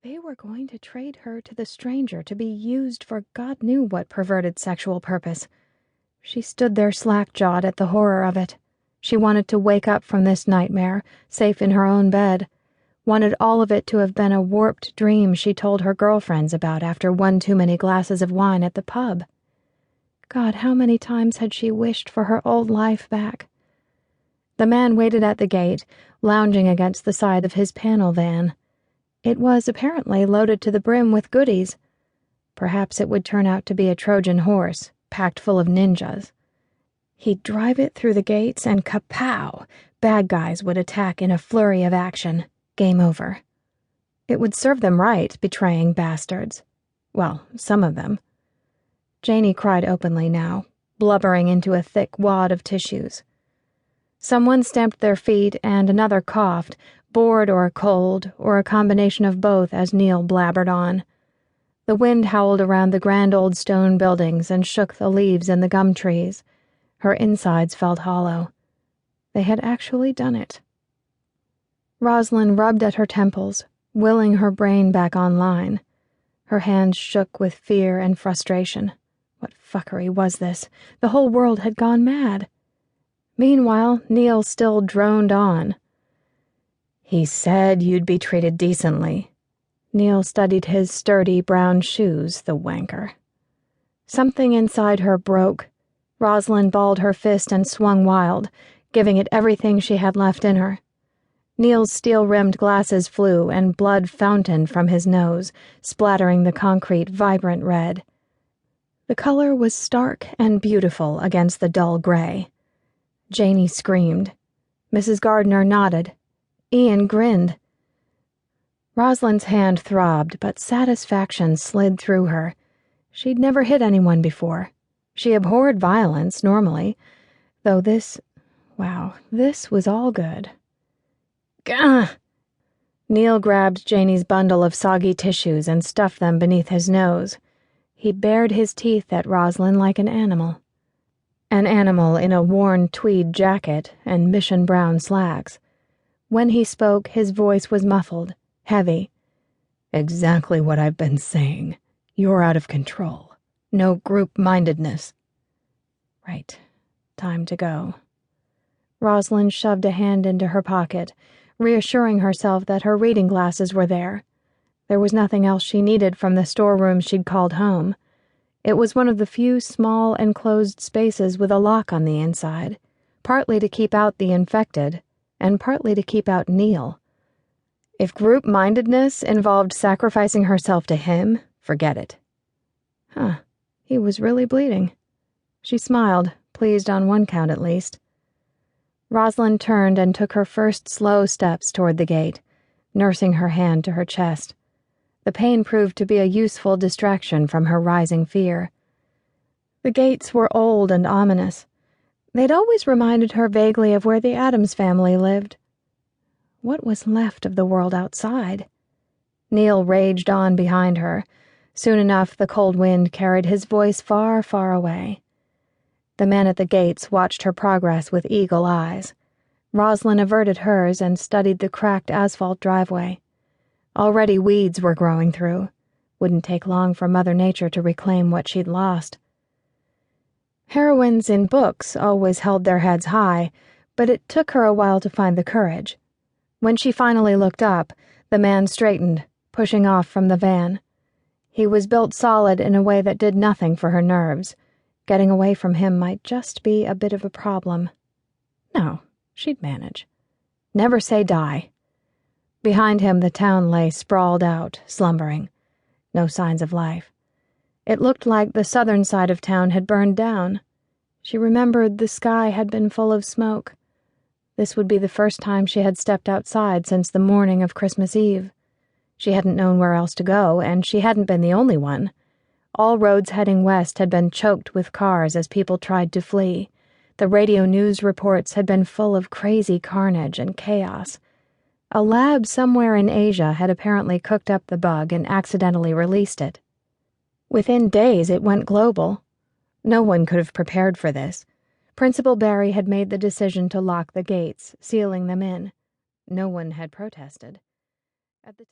They were going to trade her to the stranger to be used for God knew what perverted sexual purpose. She stood there slack-jawed at the horror of it. She wanted to wake up from this nightmare, safe in her own bed. Wanted all of it to have been a warped dream she told her girlfriends about after one too many glasses of wine at the pub. God, how many times had she wished for her old life back? The man waited at the gate, lounging against the side of his panel van. It was apparently loaded to the brim with goodies. Perhaps it would turn out to be a Trojan horse, packed full of ninjas. He'd drive it through the gates and kapow! Bad guys would attack in a flurry of action. Game over. It would serve them right, betraying bastards. Well, some of them. Janey cried openly now, blubbering into a thick wad of tissues. Someone stamped their feet and another coughed, bored or cold, or a combination of both as Neil blabbered on. The wind howled around the grand old stone buildings and shook the leaves in the gum trees. Her insides felt hollow. They had actually done it. Roslyn rubbed at her temples, willing her brain back online. Her hands shook with fear and frustration. What fuckery was this? The whole world had gone mad. Meanwhile, Neil still droned on. He said you'd be treated decently. Neil studied his sturdy brown shoes, the wanker. Something inside her broke. Roslyn balled her fist and swung wild, giving it everything she had left in her. Neil's steel-rimmed glasses flew and blood fountained from his nose, splattering the concrete vibrant red. The color was stark and beautiful against the dull gray. Janey screamed. Mrs. Gardner nodded. Ian grinned. Roslyn's hand throbbed, but satisfaction slid through her. She'd never hit anyone before. She abhorred violence, normally, though this was all good. Gah! Neil grabbed Janey's bundle of soggy tissues and stuffed them beneath his nose. He bared his teeth at Roslyn like an animal. An animal in a worn tweed jacket and mission brown slacks. When he spoke, his voice was muffled, heavy. Exactly what I've been saying. You're out of control. No group-mindedness. Right. Time to go. Roslyn shoved a hand into her pocket, reassuring herself that her reading glasses were there. There was nothing else she needed from the storeroom she'd called home. It was one of the few small enclosed spaces with a lock on the inside, partly to keep out the infected, and partly to keep out Neil. If group-mindedness involved sacrificing herself to him, forget it. He was really bleeding. She smiled, pleased on one count at least. Roslyn turned and took her first slow steps toward the gate, nursing her hand to her chest. The pain proved to be a useful distraction from her rising fear. The gates were old and ominous. They'd always reminded her vaguely of where the Addams family lived. What was left of the world outside? Neil raged on behind her. Soon enough, the cold wind carried his voice far, far away. The man at the gates watched her progress with eagle eyes. Roslyn averted hers and studied the cracked asphalt driveway. Already weeds were growing through. Wouldn't take long for Mother Nature to reclaim what she'd lost. Heroines in books always held their heads high, but it took her a while to find the courage. When she finally looked up, the man straightened, pushing off from the van. He was built solid in a way that did nothing for her nerves. Getting away from him might just be a bit of a problem. No, she'd manage. Never say die. Behind him, the town lay sprawled out, slumbering. No signs of life. It looked like the southern side of town had burned down. She remembered the sky had been full of smoke. This would be the first time she had stepped outside since the morning of Christmas Eve. She hadn't known where else to go, and she hadn't been the only one. All roads heading west had been choked with cars as people tried to flee. The radio news reports had been full of crazy carnage and chaos. A lab somewhere in Asia had apparently cooked up the bug and accidentally released it. Within days, it went global. No one could have prepared for this. Principal Barry had made the decision to lock the gates, sealing them in. No one had protested.